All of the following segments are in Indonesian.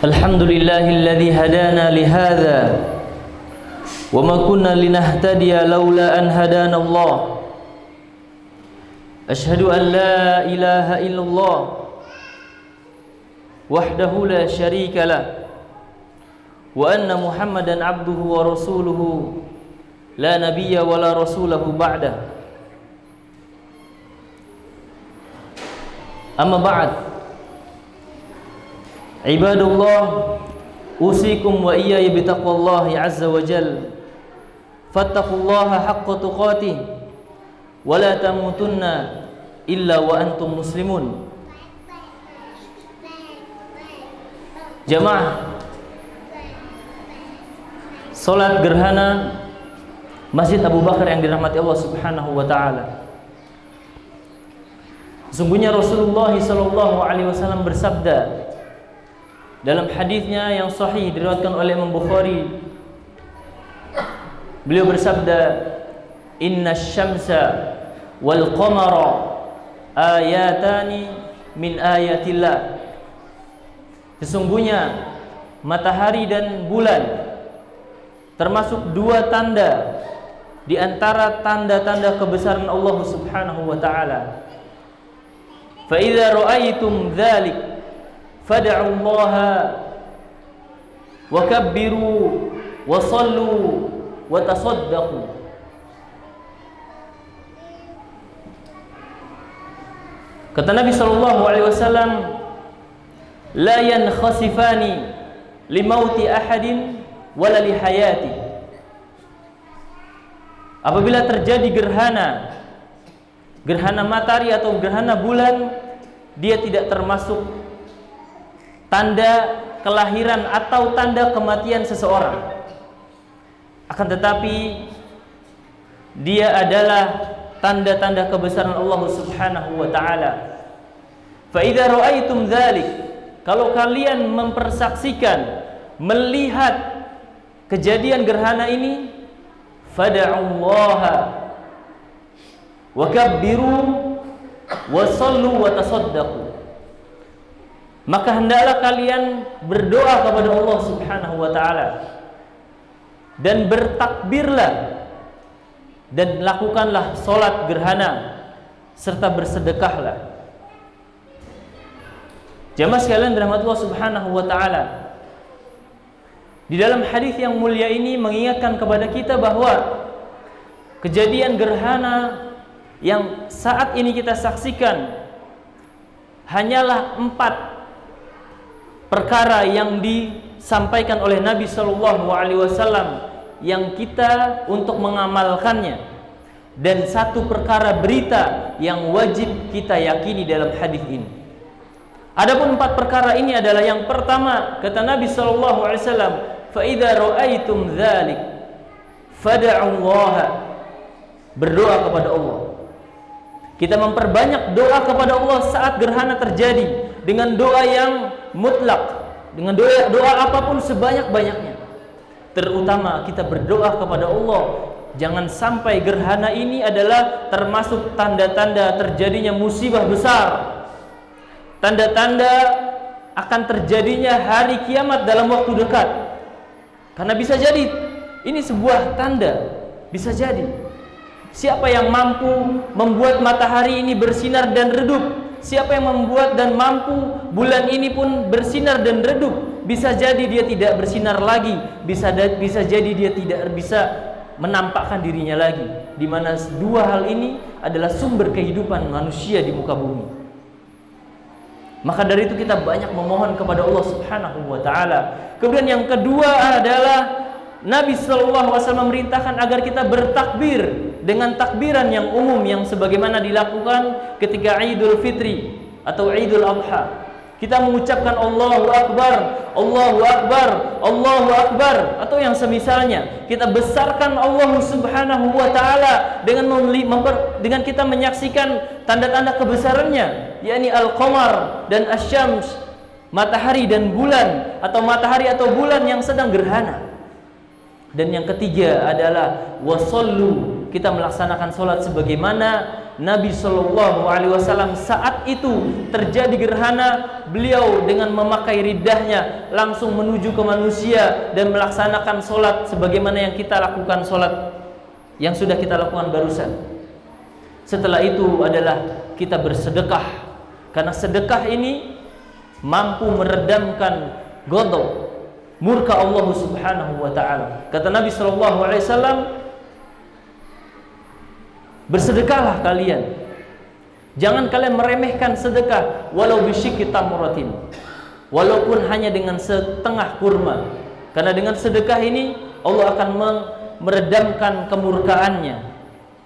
Alhamdulillahilladzi hadana lihadza wa ma kunna linahtadiya laula an hadana Allah. Asyhadu an la ilaha illallah wahdahu la syarika lah wa anna Muhammadan abduhu wa rasuluhu la nabiyya wa la rasulahu ba'da. Amma ba'd. Ibadullah, usikum wa iyaya bitaqwallahi azza wa jal. Fattaqullaha haqqa tuqatih wa la tamutunna illa wa antum muslimun. Jamaah salat gerhana Masjid Abu Bakar yang dirahmati Allah Subhanahu wa taala. Sesungguhnya Rasulullah sallallahu alaihi wasallam bersabda dalam hadisnya yang sahih diriwayatkan oleh Imam Bukhari, beliau bersabda, "Inna syamsa wal qamara ayatani min ayatillah." Sesungguhnya matahari dan bulan termasuk dua tanda di antara tanda-tanda kebesaran Allah Subhanahu wa taala. Fa idza ra'aitum dzalik fad'u Allah wa kabbiru wa sallu wa tasaddaqu. Kata Nabi sallallahu alaihi wasallam, la yankhasifani limauti ahadin wala lihayati. Apabila terjadi gerhana matahari atau gerhana bulan, dia tidak termasuk tanda kelahiran atau tanda kematian seseorang. Akan tetapi dia adalah tanda-tanda kebesaran Allah Subhanahu wa taala. Fa idza ra'aitum dzalik, kalau kalian mempersaksikan, melihat kejadian gerhana ini, fad'ullaha wa kabbiru wa sallu wa tasaddaqu. Maka hendaklah kalian berdoa kepada Allah Subhanahu wa taala dan bertakbirlah dan lakukanlah salat gerhana serta bersedekahlah. Jamaah sekalian dirahmati Allah Subhanahu wa taala, di dalam hadis yang mulia ini mengingatkan kepada kita bahwa kejadian gerhana yang saat ini kita saksikan hanyalah 4 perkara yang disampaikan oleh Nabi sallallahu alaihi wasallam yang kita untuk mengamalkannya, dan 1 perkara berita yang wajib kita yakini dalam hadis ini. Adapun 4 perkara ini adalah, yang pertama, kata Nabi sallallahu alaihi wasallam, fa idza ra'aitum dzalik fad'ullaha, berdoa kepada Allah. Kita memperbanyak doa kepada Allah saat gerhana terjadi dengan doa yang mutlak, dengan doa apapun sebanyak-banyaknya. Terutama kita berdoa kepada Allah, jangan sampai gerhana ini adalah termasuk tanda-tanda terjadinya musibah besar, tanda-tanda akan terjadinya hari kiamat dalam waktu dekat. Karena bisa jadi ini sebuah tanda, bisa jadi. Siapa yang mampu membuat matahari ini bersinar dan redup, siapa yang membuat dan mampu bulan ini pun bersinar dan redup, bisa jadi dia tidak bersinar lagi, bisa jadi dia tidak bisa menampakkan dirinya lagi, di mana 2 hal ini adalah sumber kehidupan manusia di muka bumi. Maka dari itu kita banyak memohon kepada Allah Subhanahu wa taala. Kemudian yang kedua adalah Nabi sallallahu alaihi wasallam memerintahkan agar kita bertakbir dengan takbiran yang umum yang sebagaimana dilakukan ketika Idul Fitri atau Idul Adha. Kita mengucapkan Allahu Akbar, Allahu Akbar, Allahu Akbar, atau yang semisalnya. Kita besarkan Allah Subhanahu wa taala dengan kita menyaksikan tanda-tanda kebesarannya, yakni al-qamar dan asy-syams, matahari dan bulan, atau matahari atau bulan yang sedang gerhana. Dan yang ketiga adalah wasallu, kita melaksanakan salat sebagaimana Nabi Shallallahu Alaihi Wasallam saat itu terjadi gerhana, beliau dengan memakai ridahnya langsung menuju ke manusia dan melaksanakan sholat sebagaimana yang kita lakukan sholat yang sudah kita lakukan barusan. Setelah itu adalah kita bersedekah, karena sedekah ini mampu meredamkan ghadab, murka Allah Subhanahu wa taala. Kata Nabi sallallahu alaihi wasallam, bersedekahlah kalian. Jangan kalian meremehkan sedekah walau bisyikki tamratin. Walaupun hanya dengan setengah kurma. Karena dengan sedekah ini Allah akan meredamkan kemurkaannya.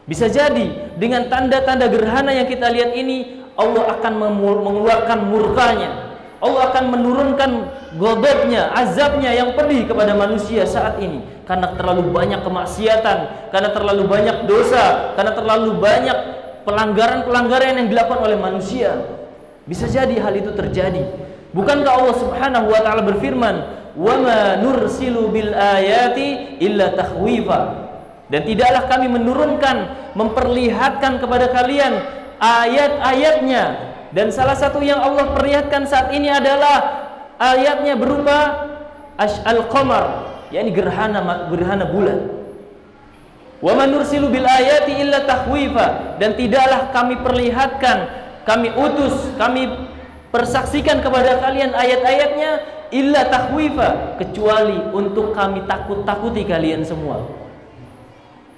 Bisa jadi dengan tanda-tanda gerhana yang kita lihat ini Allah akan mengeluarkan murkanya. Allah akan menurunkan ghadabnya, azabnya yang pedih kepada manusia saat ini karena terlalu banyak kemaksiatan, karena terlalu banyak dosa, karena terlalu banyak pelanggaran-pelanggaran yang dilakukan oleh manusia. Bisa jadi hal itu terjadi. Bukankah Allah Subhanahu wa taala berfirman, "Wa ma nursilu bil ayati illa takhwifa." Dan tidaklah kami menurunkan, memperlihatkan kepada kalian ayat-ayatnya. Dan salah satu yang Allah perlihatkan saat ini adalah ayatnya berupa al-qamar, yakni gerhana bulan. Wa man nursilu bil ayati illa takhwifa, dan tidaklah kami perlihatkan, kami utus, kami persaksikan kepada kalian ayat-ayatnya illa takhwifa, kecuali untuk kami takut-takuti kalian semua.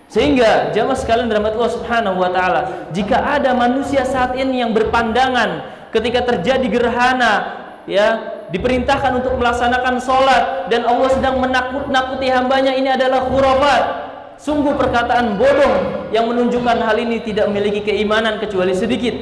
Sehingga jamaah sekalian dirahmati Allah Subhanahu wa taala, jika ada manusia saat ini yang berpandangan ketika terjadi gerhana, ya, diperintahkan untuk melaksanakan sholat dan Allah sedang menakut-nakuti hambanya, ini adalah khurafat. Sungguh perkataan bodoh yang menunjukkan hal ini tidak memiliki keimanan kecuali sedikit.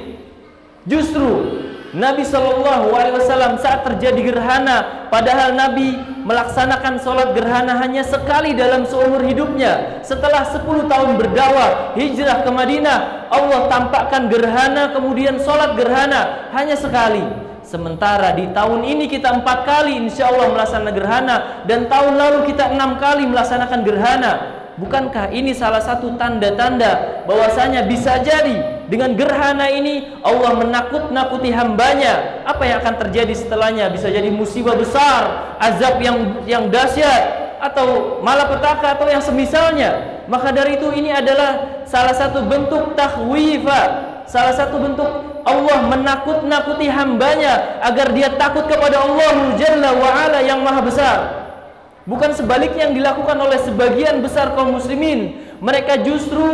Justru Nabi Shallallahu Alaihi Wasallam saat terjadi gerhana, padahal Nabi melaksanakan sholat gerhana hanya sekali dalam seumur hidupnya. Setelah 10 tahun berdakwah, hijrah ke Madinah, Allah tampakkan gerhana, kemudian sholat gerhana hanya sekali. Sementara di tahun ini kita 4 kali insya Allah melaksanakan gerhana, dan tahun lalu kita 6 kali melaksanakan gerhana. Bukankah ini salah satu tanda-tanda bahwasanya bisa jadi dengan gerhana ini Allah menakut-nakuti hambanya? Apa yang akan terjadi setelahnya? Bisa jadi musibah besar, azab yang dahsyat, atau malapetaka, atau yang semisalnya. Maka dari itu ini adalah salah satu bentuk takhwifa, salah satu bentuk Allah menakut-nakuti hambanya agar dia takut kepada Allah Jalla wa'ala yang maha besar. Bukan sebaliknya yang dilakukan oleh sebagian besar kaum muslimin. Mereka justru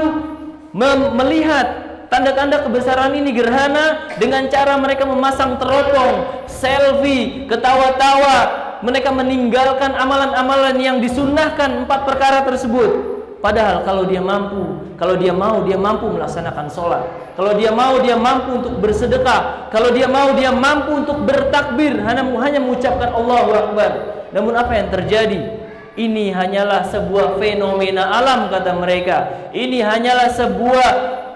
melihat tanda-tanda kebesaran ini gerhana dengan cara mereka memasang teropong, selfie, ketawa-tawa. Mereka meninggalkan amalan-amalan yang disunnahkan 4 perkara tersebut. Padahal kalau dia mampu, kalau dia mau, dia mampu melaksanakan sholat. Kalau dia mau, dia mampu untuk bersedekah. Kalau dia mau, dia mampu untuk bertakbir, hanya mengucapkan Allahu Akbar. Namun apa yang terjadi? Ini hanyalah sebuah fenomena alam, kata mereka. Ini hanyalah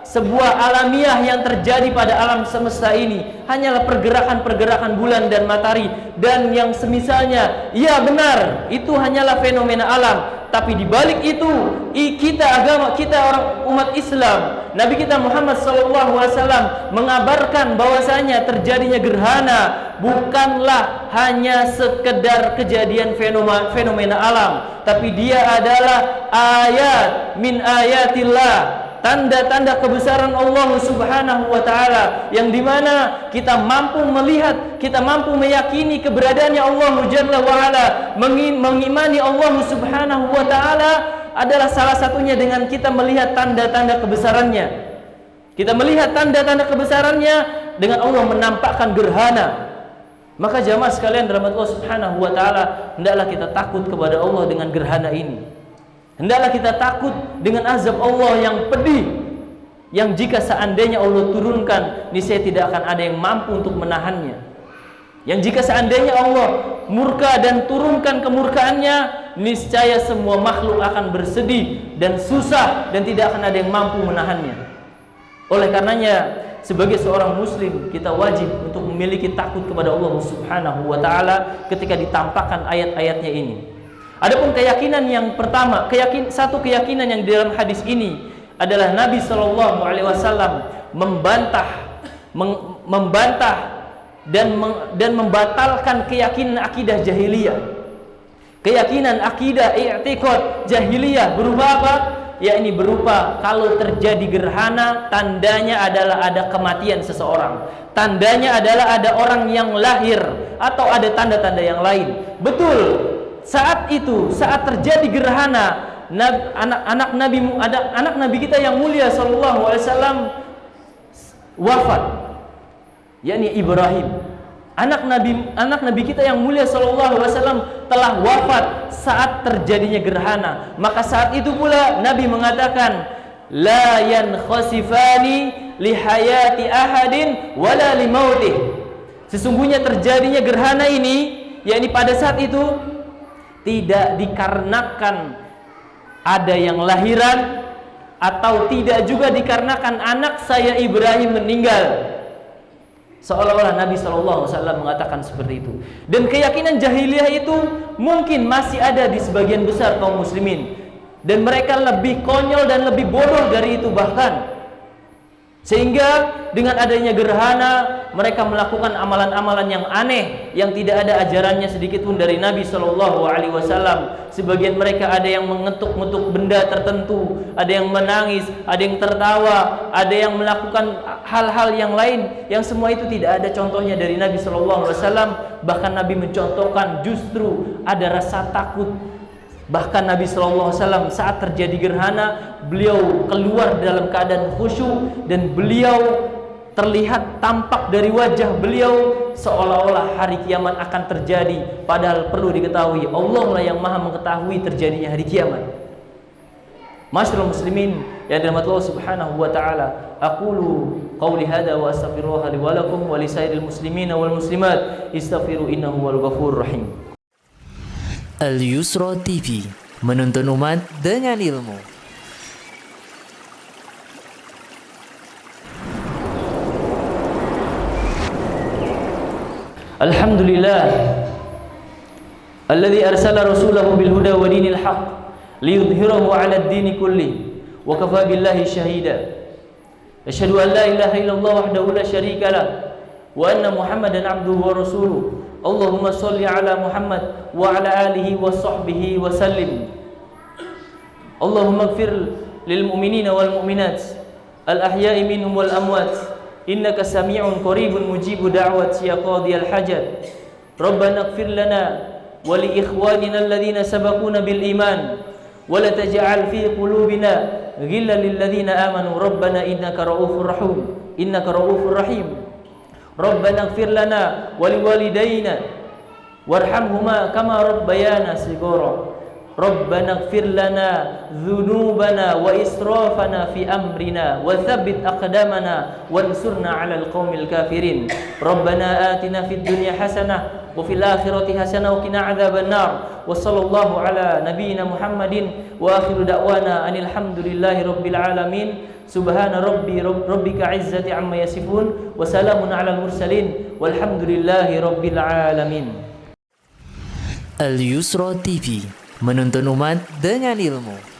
sebuah alamiah yang terjadi pada alam semesta ini. Hanyalah pergerakan-pergerakan bulan dan matahari dan yang semisalnya. Ya benar, itu hanyalah fenomena alam. Tapi di balik itu, kita orang umat Islam, Nabi kita Muhammad SAW mengabarkan bahwasanya terjadinya gerhana bukanlah hanya sekedar kejadian fenomena alam, tapi dia adalah ayat min ayatillah, tanda-tanda kebesaran Allah Subhanahu wa taala, yang dimana kita mampu melihat, kita mampu meyakini keberadaannya Allah Jalla wa ala, mengimani Allah Subhanahu wa taala adalah salah satunya dengan kita melihat tanda-tanda kebesarannya. Kita melihat tanda-tanda kebesarannya dengan Allah menampakkan gerhana. Maka jamaah sekalian dirahmati Allah Subhanahu wa taala, hendaklah kita takut kepada Allah dengan gerhana ini. Hendaklah kita takut dengan azab Allah yang pedih, yang jika seandainya Allah turunkan, niscaya tidak akan ada yang mampu untuk menahannya. Yang jika seandainya Allah murka dan turunkan kemurkaannya, niscaya semua makhluk akan bersedih dan susah dan tidak akan ada yang mampu menahannya. Oleh karenanya, sebagai seorang muslim, kita wajib untuk memiliki takut kepada Allah Subhanahu wa taala ketika ditampakkan ayat-ayatnya ini. Adapun keyakinan yang pertama, satu keyakinan yang di dalam hadis ini adalah Nabi Shallallahu Alaihi Wasallam membantah dan membatalkan keyakinan akidah jahiliyah. Keyakinan akidah i'tiqad jahiliyah berupa apa? Yakni berupa kalau terjadi gerhana tandanya adalah ada kematian seseorang. Tandanya adalah ada orang yang lahir atau ada tanda-tanda yang lain. Betul. Saat terjadi gerhana, anak Nabi kita yang mulia sallallahu alaihi wasallam wafat. Yakni Ibrahim. Anak Nabi kita yang mulia sallallahu alaihi wasallam telah wafat saat terjadinya gerhana. Maka saat itu pula Nabi mengatakan, la yankhasifani li hayati ahadin wala li mautih. Sesungguhnya terjadinya gerhana ini, yakni pada saat itu tidak dikarenakan ada yang lahiran atau tidak juga dikarenakan anak saya Ibrahim meninggal. Seolah-olah Nabi SAW mengatakan seperti itu. Dan keyakinan jahiliyah itu mungkin masih ada di sebagian besar kaum muslimin. Dan mereka lebih konyol dan lebih bodoh dari itu bahkan. Sehingga dengan adanya gerhana, mereka melakukan amalan-amalan yang aneh, yang tidak ada ajarannya sedikit pun dari Nabi SAW. Sebagian mereka ada yang mengetuk-ngetuk benda tertentu, ada yang menangis, ada yang tertawa, ada yang melakukan hal-hal yang lain, yang semua itu tidak ada contohnya dari Nabi SAW. Bahkan Nabi mencontohkan justru ada rasa takut. Bahkan Nabi SAW saat terjadi gerhana, beliau keluar dalam keadaan khusyuk dan beliau terlihat tampak dari wajah beliau seolah-olah hari kiamat akan terjadi. Padahal perlu diketahui Allah lah yang maha mengetahui terjadinya hari kiamat. Masyaallah muslimin yang dirahmati Allah Subhanahu wa taala. Aqulu qawli hadza wa astaghfirullah li wa lakum wa li sairil muslimina wal muslimat istaghfiru innahu wal ghafurur rahim. Al-Yusra TV, menuntun umat dengan ilmu. Alhamdulillah alladzi arsala rasulahu bil huda wa dinil haqq liyudhhirahu 'ala ad-din kulli wa kafa billahi shahida. Asyhadu an la ilaha illallah wahdahu la syarika lah wa anna Muhammadan 'abduhu wa rasuluh. Allahumma sholli ala Muhammad wa ala alihi wa sahbihi wa sallim. Allahumma ighfir lil mu'minina wal mu'minat al ahya'i minhum wal amwat innaka sami'un qaribun mujibu da'wati ya qadiyal hajat. Rabbana ighfir lana wa li ikhwanina alladhina sabaquna bil iman wa la taj'al fi qulubina ghillan lil ladzina amanu rabbana innaka ra'ufur rahim. Rabbana ighfir lana wa liwalidayna warhamhuma kama rabbayana shighara. Rabbana ighfir lana dhunubana wa israfana fi amrina wa thabbit aqdamana wansurna 'alal qaumil kafirin. Rabbana atina fid dunya hasanah wa fil akhirati hasanah wa qina 'adzaban nar. Wa sallallahu ala nabiyyina Muhammadin wa akhiru da'wana anil hamdulillahi rabbil alamin. Subhana rabbika izzati amma yasifun wa salamun 'alal mursalin walhamdulillahi rabbil alamin. Al-Yusra TV, menuntun umat dengan ilmu.